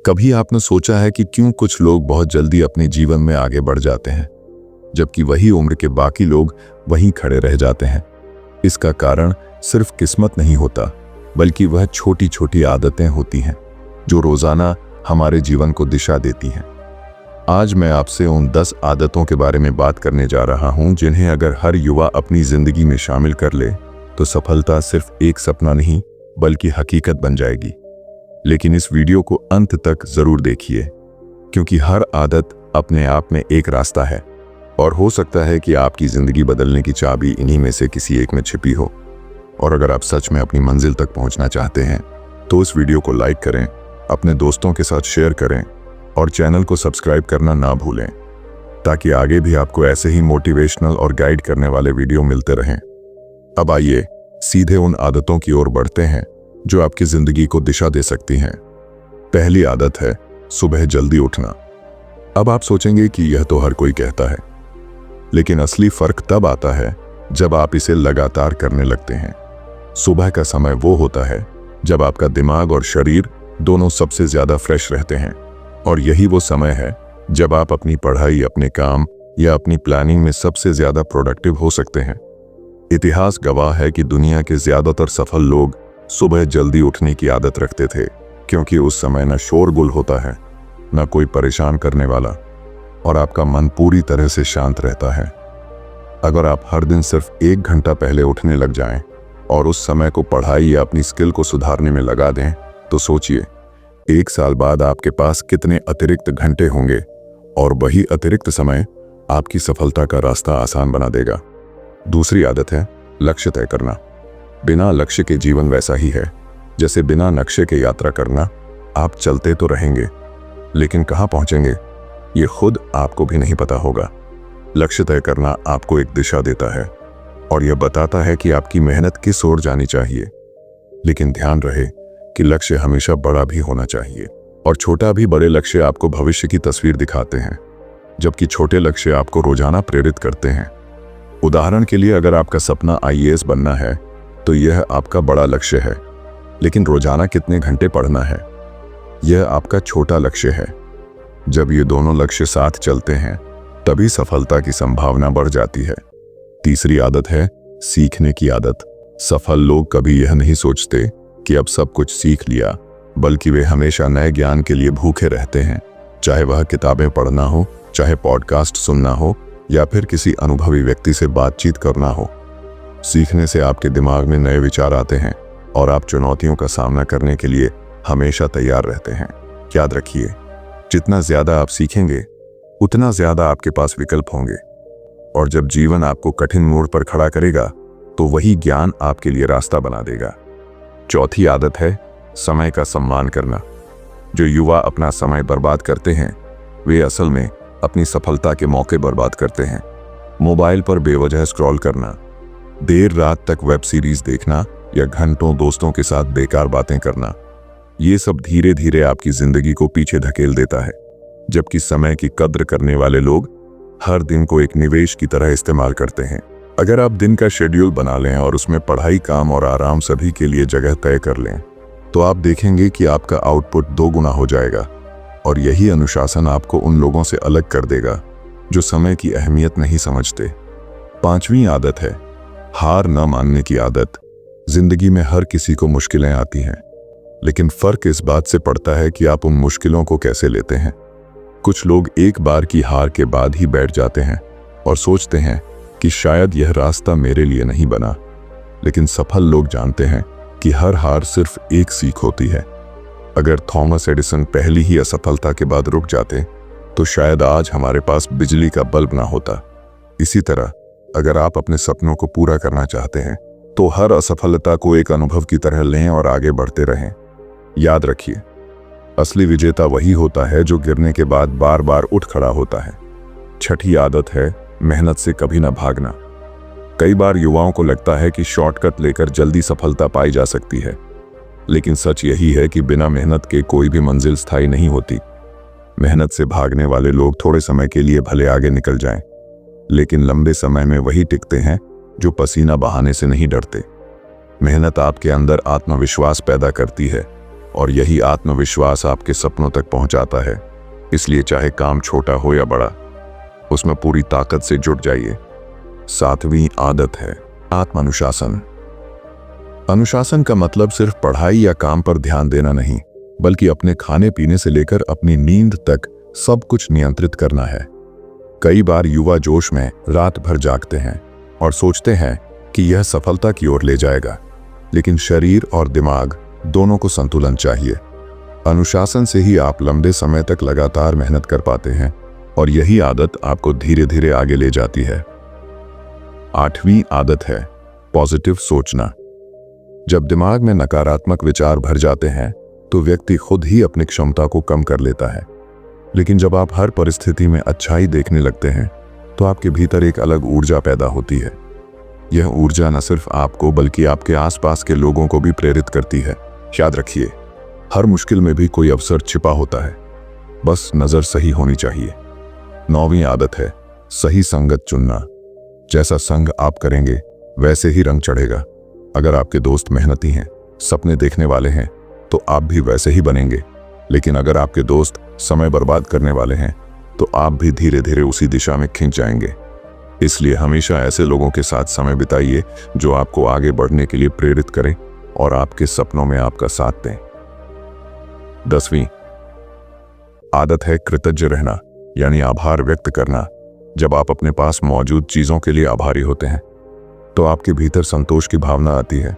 कभी आपने सोचा है कि क्यों कुछ लोग बहुत जल्दी अपने जीवन में आगे बढ़ जाते हैं जबकि वही उम्र के बाकी लोग वहीं खड़े रह जाते हैं? इसका कारण सिर्फ किस्मत नहीं होता, बल्कि वह छोटी छोटी आदतें होती हैं जो रोजाना हमारे जीवन को दिशा देती हैं। आज मैं आपसे उन 10 आदतों के बारे में बात करने जा रहा हूं जिन्हें अगर हर युवा अपनी जिंदगी में शामिल कर ले तो सफलता सिर्फ एक सपना नहीं बल्कि हकीकत बन जाएगी। लेकिन इस वीडियो को अंत तक जरूर देखिए, क्योंकि हर आदत अपने आप में एक रास्ता है और हो सकता है कि आपकी जिंदगी बदलने की चाबी इन्हीं में से किसी एक में छिपी हो। और अगर आप सच में अपनी मंजिल तक पहुंचना चाहते हैं तो इस वीडियो को लाइक करें, अपने दोस्तों के साथ शेयर करें और चैनल को सब्सक्राइब करना ना भूलें, ताकि आगे भी आपको ऐसे ही मोटिवेशनल और गाइड करने वाले वीडियो मिलते रहें। अब आइए सीधे उन आदतों की ओर बढ़ते हैं जो आपकी जिंदगी को दिशा दे सकती हैं। पहली आदत है सुबह जल्दी उठना। अब आप सोचेंगे कि यह तो हर कोई कहता है, लेकिन असली फर्क तब आता है जब आप इसे लगातार करने लगते हैं। सुबह का समय वो होता है जब आपका दिमाग और शरीर दोनों सबसे ज्यादा फ्रेश रहते हैं, और यही वो समय है जब आप अपनी पढ़ाई, अपने काम या अपनी प्लानिंग में सबसे ज्यादा प्रोडक्टिव हो सकते हैं। इतिहास गवाह है कि दुनिया के ज्यादातर सफल लोग सुबह जल्दी उठने की आदत रखते थे, क्योंकि उस समय न शोरगुल होता है, न कोई परेशान करने वाला, और आपका मन पूरी तरह से शांत रहता है। अगर आप हर दिन सिर्फ 1 घंटा पहले उठने लग जाएं और उस समय को पढ़ाई या अपनी स्किल को सुधारने में लगा दें, तो सोचिए 1 साल बाद आपके पास कितने अतिरिक्त घंटे होंगे, और वही अतिरिक्त समय आपकी सफलता का रास्ता आसान बना देगा। दूसरी आदत है लक्ष्य तय करना। बिना लक्ष्य के जीवन वैसा ही है जैसे बिना नक्शे के यात्रा करना। आप चलते तो रहेंगे, लेकिन कहाँ पहुंचेंगे ये खुद आपको भी नहीं पता होगा। लक्ष्य तय करना आपको एक दिशा देता है और यह बताता है कि आपकी मेहनत किस ओर जानी चाहिए। लेकिन ध्यान रहे कि लक्ष्य हमेशा बड़ा भी होना चाहिए, और छोटा भी। बड़े लक्ष्य आपको भविष्य की तस्वीर दिखाते हैं, जबकि छोटे लक्ष्य आपको रोजाना प्रेरित करते हैं। उदाहरण के लिए, अगर आपका सपना IAS बनना है तो यह आपका बड़ा लक्ष्य है, लेकिन रोजाना कितने घंटे पढ़ना है यह आपका छोटा लक्ष्य है। जब ये दोनों लक्ष्य साथ चलते हैं तभी सफलता की संभावना बढ़ जाती है। तीसरी आदत है सीखने की आदत। सफल लोग कभी यह नहीं सोचते कि अब सब कुछ सीख लिया, बल्कि वे हमेशा नए ज्ञान के लिए भूखे रहते हैं, चाहे वह किताबें पढ़ना हो, चाहे पॉडकास्ट सुनना हो, या फिर किसी अनुभवी व्यक्ति से बातचीत करना हो। सीखने से आपके दिमाग में नए विचार आते हैं और आप चुनौतियों का सामना करने के लिए हमेशा तैयार रहते हैं। याद रखिए, जितना ज्यादा आप सीखेंगे उतना ज्यादा आपके पास विकल्प होंगे, और जब जीवन आपको कठिन मोड़ पर खड़ा करेगा तो वही ज्ञान आपके लिए रास्ता बना देगा। चौथी आदत है समय का सम्मान करना। जो युवा अपना समय बर्बाद करते हैं वे असल में अपनी सफलता के मौके बर्बाद करते हैं। मोबाइल पर बेवजह स्क्रॉल करना, देर रात तक वेब सीरीज देखना या घंटों दोस्तों के साथ बेकार बातें करना, ये सब धीरे धीरे आपकी जिंदगी को पीछे धकेल देता है। जबकि समय की कद्र करने वाले लोग हर दिन को एक निवेश की तरह इस्तेमाल करते हैं। अगर आप दिन का शेड्यूल बना लें और उसमें पढ़ाई, काम और आराम सभी के लिए जगह तय कर लें, तो आप देखेंगे कि आपका आउटपुट 2 गुना हो जाएगा। और यही अनुशासन आपको उन लोगों से अलग कर देगा जो समय की अहमियत नहीं समझते। 5वीं आदत है हार न मानने की आदत। जिंदगी में हर किसी को मुश्किलें आती हैं, लेकिन फर्क इस बात से पड़ता है कि आप उन मुश्किलों को कैसे लेते हैं। कुछ लोग एक बार की हार के बाद ही बैठ जाते हैं और सोचते हैं कि शायद यह रास्ता मेरे लिए नहीं बना, लेकिन सफल लोग जानते हैं कि हर हार सिर्फ एक सीख होती है। अगर थॉमस एडिसन पहली ही असफलता के बाद रुक जाते तो शायद आज हमारे पास बिजली का बल्ब ना होता। इसी तरह अगर आप अपने सपनों को पूरा करना चाहते हैं तो हर असफलता को एक अनुभव की तरह लें और आगे बढ़ते रहें। याद रखिए, असली विजेता वही होता है जो गिरने के बाद बार बार उठ खड़ा होता है। 6ठी आदत है मेहनत से कभी ना भागना। कई बार युवाओं को लगता है कि शॉर्टकट लेकर जल्दी सफलता पाई जा सकती है, लेकिन सच यही है कि बिना मेहनत के कोई भी मंजिल स्थायी नहीं होती। मेहनत से भागने वाले लोग थोड़े समय के लिए भले आगे निकल जाएं, लेकिन लंबे समय में वही टिकते हैं जो पसीना बहाने से नहीं डरते। मेहनत आपके अंदर आत्मविश्वास पैदा करती है और यही आत्मविश्वास आपके सपनों तक पहुंचाता है। इसलिए चाहे काम छोटा हो या बड़ा, उसमें पूरी ताकत से जुट जाइए। 7वीं आदत है आत्मानुशासन। अनुशासन का मतलब सिर्फ पढ़ाई या काम पर ध्यान देना नहीं, बल्कि अपने खाने पीने से लेकर अपनी नींद तक सब कुछ नियंत्रित करना है। कई बार युवा जोश में रात भर जागते हैं और सोचते हैं कि यह सफलता की ओर ले जाएगा, लेकिन शरीर और दिमाग दोनों को संतुलन चाहिए। अनुशासन से ही आप लंबे समय तक लगातार मेहनत कर पाते हैं और यही आदत आपको धीरे धीरे आगे ले जाती है। 8वीं आदत है पॉजिटिव सोचना। जब दिमाग में नकारात्मक विचार भर जाते हैं तो व्यक्ति खुद ही अपनी क्षमता को कम कर लेता है, लेकिन जब आप हर परिस्थिति में अच्छाई देखने लगते हैं तो आपके भीतर एक अलग ऊर्जा पैदा होती है। यह ऊर्जा न सिर्फ आपको बल्कि आपके आसपास के लोगों को भी प्रेरित करती है। याद रखिए, हर मुश्किल में भी कोई अवसर छिपा होता है, बस नजर सही होनी चाहिए। 9वीं आदत है सही संगत चुनना। जैसा संग आप करेंगे वैसे ही रंग चढ़ेगा। अगर आपके दोस्त मेहनती हैं, सपने देखने वाले हैं, तो आप भी वैसे ही बनेंगे। लेकिन अगर आपके दोस्त समय बर्बाद करने वाले हैं तो आप भी धीरे धीरे उसी दिशा में खिंच जाएंगे। इसलिए हमेशा ऐसे लोगों के साथ समय बिताइए जो आपको आगे बढ़ने के लिए प्रेरित करें और आपके सपनों में आपका साथ दें। 10वीं आदत है कृतज्ञ रहना, यानी आभार व्यक्त करना। जब आप अपने पास मौजूद चीजों के लिए आभारी होते हैं तो आपके भीतर संतोष की भावना आती है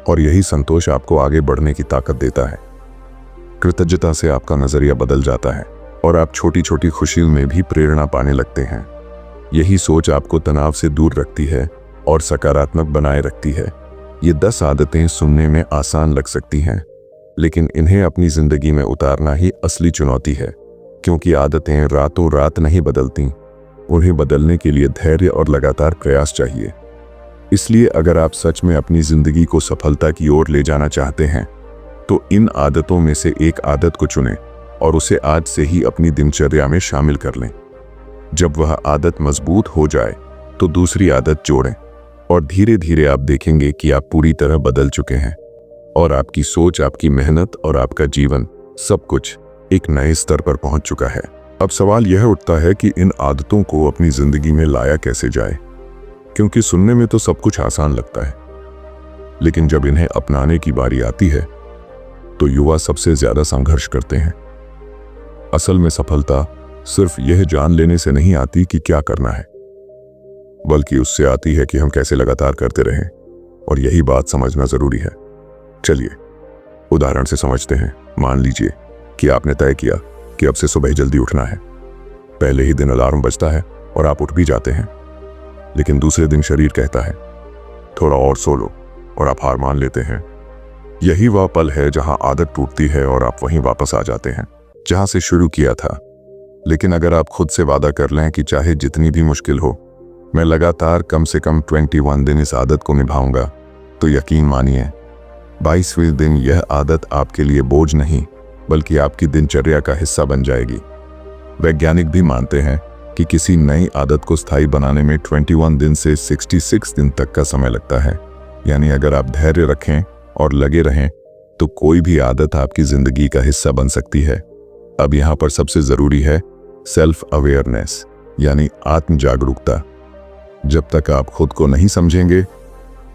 और यही संतोष आपको आगे बढ़ने की ताकत देता है। कृतज्ञता से आपका नजरिया बदल जाता है और आप छोटी छोटी खुशियों में भी प्रेरणा पाने लगते हैं। यही सोच आपको तनाव से दूर रखती है और सकारात्मक बनाए रखती है। ये 10 आदतें सुनने में आसान लग सकती हैं, लेकिन इन्हें अपनी जिंदगी में उतारना ही असली चुनौती है, क्योंकि आदतें रातों रात नहीं बदलती। उन्हें बदलने के लिए धैर्य और लगातार प्रयास चाहिए। इसलिए अगर आप सच में अपनी जिंदगी को सफलता की ओर ले जाना चाहते हैं तो इन आदतों में से एक आदत को चुनें और उसे आज से ही अपनी दिनचर्या में शामिल कर लें। जब वह आदत मजबूत हो जाए तो दूसरी आदत जोड़ें और धीरे धीरे आप देखेंगे कि आप पूरी तरह बदल चुके हैं और आपकी सोच, आपकी मेहनत और आपका जीवन सब कुछ एक नए स्तर पर पहुंच चुका है। अब सवाल यह उठता है कि इन आदतों को अपनी जिंदगी में लाया कैसे जाए, क्योंकि सुनने में तो सब कुछ आसान लगता है, लेकिन जब इन्हें अपनाने की बारी आती है तो युवा सबसे ज्यादा संघर्ष करते हैं। असल में सफलता सिर्फ यह जान लेने से नहीं आती कि क्या करना है, बल्कि उससे आती है कि हम कैसे लगातार करते रहें, और यही बात समझना जरूरी है। चलिए उदाहरण से समझते हैं। मान लीजिए कि आपने तय किया कि अब से सुबह जल्दी उठना है। पहले ही दिन अलार्म बजता है और आप उठ भी जाते हैं, लेकिन दूसरे दिन शरीर कहता है थोड़ा और सो लो और आप हार मान लेते हैं। यही वह पल है जहां आदत टूटती है और आप वहीं वापस आ जाते हैं जहां से शुरू किया था। लेकिन अगर आप खुद से वादा कर लें कि चाहे जितनी भी मुश्किल हो, मैं लगातार कम से कम 21 दिन इस आदत को निभाऊंगा, तो यकीन मानिए 22वें दिन यह आदत आपके लिए बोझ नहीं बल्कि आपकी दिनचर्या का हिस्सा बन जाएगी। वैज्ञानिक भी मानते हैं कि किसी नई आदत को स्थायी बनाने में 21 दिन से 66 दिन तक का समय लगता है। यानी अगर आप धैर्य रखें और लगे रहें तो कोई भी आदत आपकी जिंदगी का हिस्सा बन सकती है। अब यहाँ पर सबसे जरूरी है सेल्फ अवेयरनेस, यानी आत्म जागरूकता। जब तक आप खुद को नहीं समझेंगे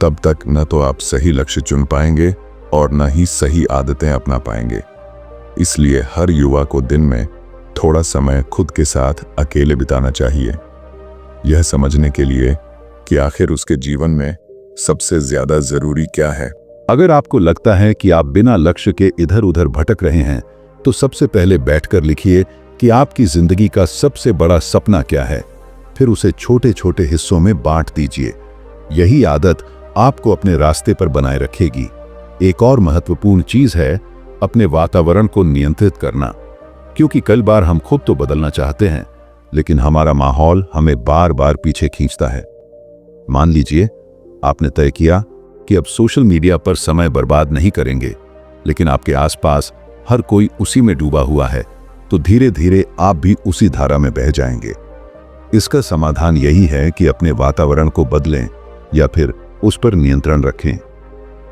तब तक न तो आप सही लक्ष्य चुन पाएंगे और न ही सही आदतें अपना पाएंगे। इसलिए हर युवा को दिन में थोड़ा समय खुद के साथ अकेले बिताना चाहिए, यह समझने के लिए कि आखिर उसके जीवन में सबसे ज्यादा जरूरी क्या है। अगर आपको लगता है कि आप बिना लक्ष्य के इधर उधर भटक रहे हैं तो सबसे पहले बैठकर लिखिए कि आपकी जिंदगी का सबसे बड़ा सपना क्या है। फिर उसे छोटे छोटे हिस्सों में बांट दीजिए। यही आदत आपको अपने रास्ते पर बनाए रखेगी। एक और महत्वपूर्ण चीज है अपने वातावरण को नियंत्रित करना, क्योंकि कई बार हम खुद तो बदलना चाहते हैं लेकिन हमारा माहौल हमें बार बार पीछे खींचता है। मान लीजिए आपने तय किया कि अब सोशल मीडिया पर समय बर्बाद नहीं करेंगे, लेकिन आपके आसपास हर कोई उसी में डूबा हुआ है, तो धीरे धीरे आप भी उसी धारा में बह जाएंगे। इसका समाधान यही है कि अपने वातावरण को बदलें या फिर उस पर नियंत्रण रखें।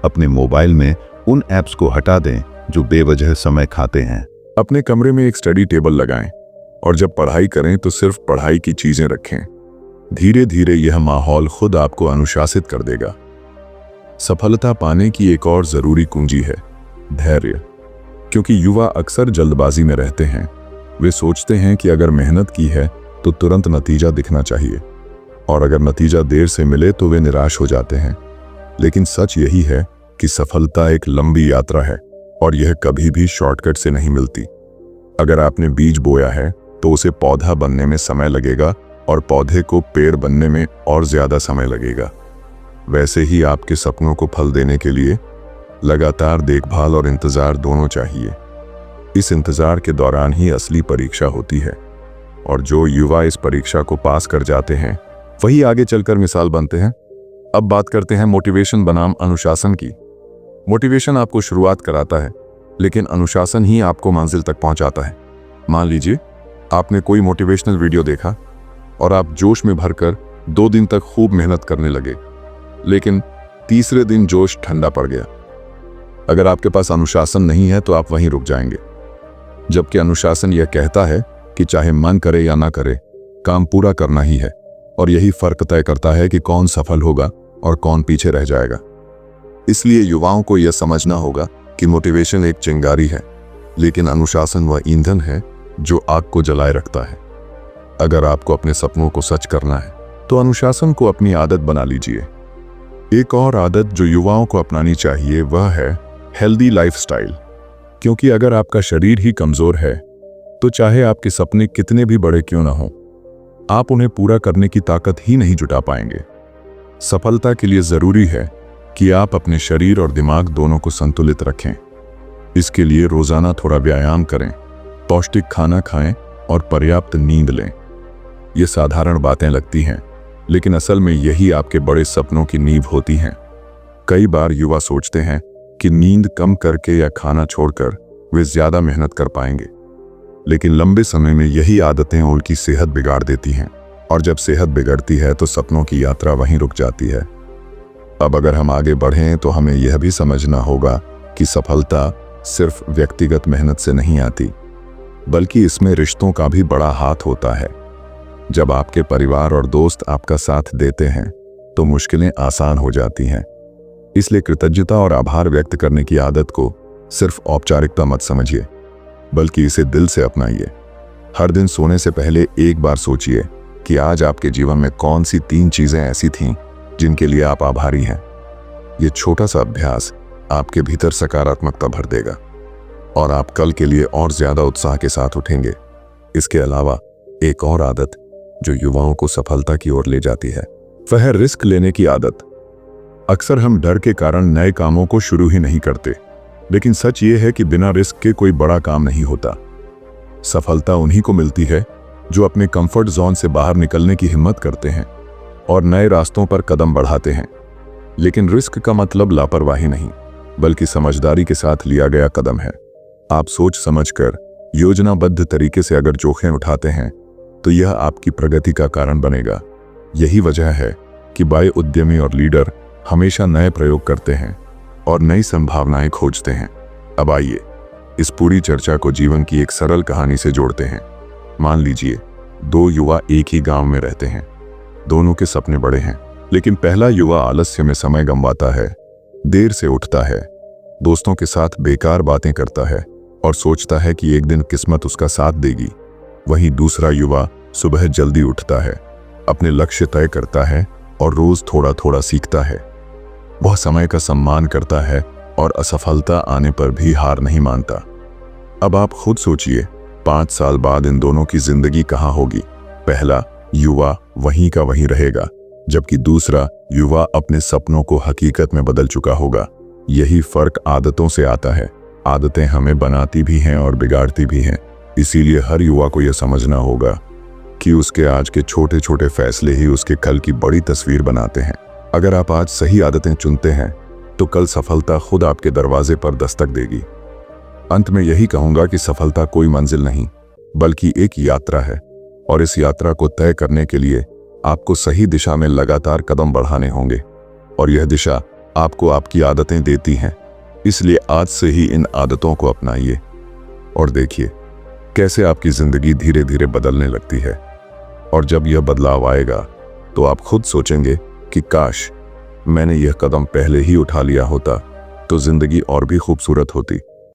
अपने मोबाइल में उन ऐप्स को हटा दें जो बेवजह समय खाते हैं। अपने कमरे में एक स्टडी टेबल लगाएं और जब पढ़ाई करें तो सिर्फ पढ़ाई की चीजें रखें। धीरे धीरे यह माहौल खुद आपको अनुशासित कर देगा। सफलता पाने की एक और जरूरी कुंजी है धैर्य, क्योंकि युवा अक्सर जल्दबाजी में रहते हैं। वे सोचते हैं कि अगर मेहनत की है तो तुरंत नतीजा दिखना चाहिए, और अगर नतीजा देर से मिले तो वे निराश हो जाते हैं। लेकिन सच यही है कि सफलता एक लंबी यात्रा है और यह कभी भी शॉर्टकट से नहीं मिलती। अगर आपने बीज बोया है तो उसे पौधा बनने में समय लगेगा और पौधे को पेड़ बनने में और ज्यादा समय लगेगा। वैसे ही आपके सपनों को फल देने के लिए लगातार देखभाल और इंतजार दोनों चाहिए। इस इंतजार के दौरान ही असली परीक्षा होती है, और जो युवा इस परीक्षा को पास कर जाते हैं वही आगे चलकर मिसाल बनते हैं। अब बात करते हैं मोटिवेशन बनाम अनुशासन की। मोटिवेशन आपको शुरुआत कराता है, लेकिन अनुशासन ही आपको मंजिल तक पहुंचाता है। मान लीजिए आपने कोई मोटिवेशनल वीडियो देखा और आप जोश में भरकर 2 दिन तक खूब मेहनत करने लगे, लेकिन तीसरे दिन जोश ठंडा पड़ गया। अगर आपके पास अनुशासन नहीं है तो आप वहीं रुक जाएंगे, जबकि अनुशासन यह कहता है कि चाहे मन करे या ना करे, काम पूरा करना ही है। और यही फर्क तय करता है कि कौन सफल होगा और कौन पीछे रह जाएगा। इसलिए युवाओं को यह समझना होगा कि मोटिवेशन एक चिंगारी है, लेकिन अनुशासन वह ईंधन है जो आग को जलाए रखता है। अगर आपको अपने सपनों को सच करना है तो अनुशासन को अपनी आदत बना लीजिए। एक और आदत जो युवाओं को अपनानी चाहिए वह है हेल्दी लाइफस्टाइल, क्योंकि अगर आपका शरीर ही कमजोर है तो चाहे आपके सपने कितने भी बड़े क्यों ना हों, आप उन्हें पूरा करने की ताकत ही नहीं जुटा पाएंगे। सफलता के लिए जरूरी है कि आप अपने शरीर और दिमाग दोनों को संतुलित रखें। इसके लिए रोजाना थोड़ा व्यायाम करें, पौष्टिक खाना खाएं और पर्याप्त नींद लें। ये साधारण बातें लगती हैं, लेकिन असल में यही आपके बड़े सपनों की नींव होती हैं। कई बार युवा सोचते हैं कि नींद कम करके या खाना छोड़कर वे ज्यादा मेहनत कर पाएंगे, लेकिन लंबे समय में यही आदतें उनकी सेहत बिगाड़ देती हैं, और जब सेहत बिगड़ती है तो सपनों की यात्रा वहीं रुक जाती है। अब अगर हम आगे बढ़ें तो हमें यह भी समझना होगा कि सफलता सिर्फ व्यक्तिगत मेहनत से नहीं आती, बल्कि इसमें रिश्तों का भी बड़ा हाथ होता है। जब आपके परिवार और दोस्त आपका साथ देते हैं तो मुश्किलें आसान हो जाती हैं। इसलिए कृतज्ञता और आभार व्यक्त करने की आदत को सिर्फ औपचारिकता मत समझिए, बल्कि इसे दिल से अपनाइए। हर दिन सोने से पहले एक बार सोचिए कि आज आपके जीवन में कौन सी 3 चीजें ऐसी थीं जिनके लिए आप आभारी हैं। ये छोटा सा अभ्यास आपके भीतर सकारात्मकता भर देगा और आप कल के लिए और ज्यादा उत्साह के साथ उठेंगे। इसके अलावा एक और आदत जो युवाओं को सफलता की ओर ले जाती है वह है रिस्क लेने की आदत। अक्सर हम डर के कारण नए कामों को शुरू ही नहीं करते, लेकिन सच ये है कि बिना रिस्क के कोई बड़ा काम नहीं होता। सफलता उन्हीं को मिलती है जो अपने कंफर्ट जोन से बाहर निकलने की हिम्मत करते हैं और नए रास्तों पर कदम बढ़ाते हैं। लेकिन रिस्क का मतलब लापरवाही नहीं, बल्कि समझदारी के साथ लिया गया कदम है। आप सोच समझकर योजनाबद्ध तरीके से अगर जोखिम उठाते हैं तो यह आपकी प्रगति का कारण बनेगा। यही वजह है कि बड़े उद्यमी और लीडर हमेशा नए प्रयोग करते हैं और नई संभावनाएं खोजते हैं। अब आइए इस पूरी चर्चा को जीवन की एक सरल कहानी से जोड़ते हैं। मान लीजिए 2 युवा एक ही गांव में रहते हैं। दोनों के सपने बड़े हैं, लेकिन पहला युवा आलस्य में समय गंवाता है, देर से उठता है, दोस्तों के साथ बेकार बातें करता है और सोचता है कि एक दिन किस्मत उसका साथ देगी। वहीं दूसरा युवा सुबह जल्दी उठता है, अपने लक्ष्य तय करता है और रोज थोड़ा थोड़ा सीखता है। वह समय का सम्मान करता है और असफलता आने पर भी हार नहीं मानता। अब आप खुद सोचिए, 5 साल बाद इन दोनों की जिंदगी कहाँ होगी? पहला युवा वहीं का वहीं रहेगा, जबकि दूसरा युवा अपने सपनों को हकीकत में बदल चुका होगा। यही फर्क आदतों से आता है। आदतें हमें बनाती भी हैं और बिगाड़ती भी हैं। इसीलिए हर युवा को यह समझना होगा कि उसके आज के छोटे छोटे फैसले ही उसके कल की बड़ी तस्वीर बनाते हैं। अगर आप आज सही आदतें चुनते हैं तो कल सफलता खुद आपके दरवाजे पर दस्तक देगी। अंत में यही कहूंगा कि सफलता कोई मंजिल नहीं, बल्कि एक यात्रा है, और इस यात्रा को तय करने के लिए आपको सही दिशा में लगातार कदम बढ़ाने होंगे। और यह दिशा आपको आपकी आदतें देती हैं, इसलिए आज से ही इन आदतों को अपनाइए और देखिए कैसे आपकी जिंदगी धीरे धीरे बदलने लगती है। और जब यह बदलाव आएगा तो आप खुद सोचेंगे कि काश मैंने यह कदम पहले ही उठा लिया होता तो जिंदगी और भी खूबसूरत होती।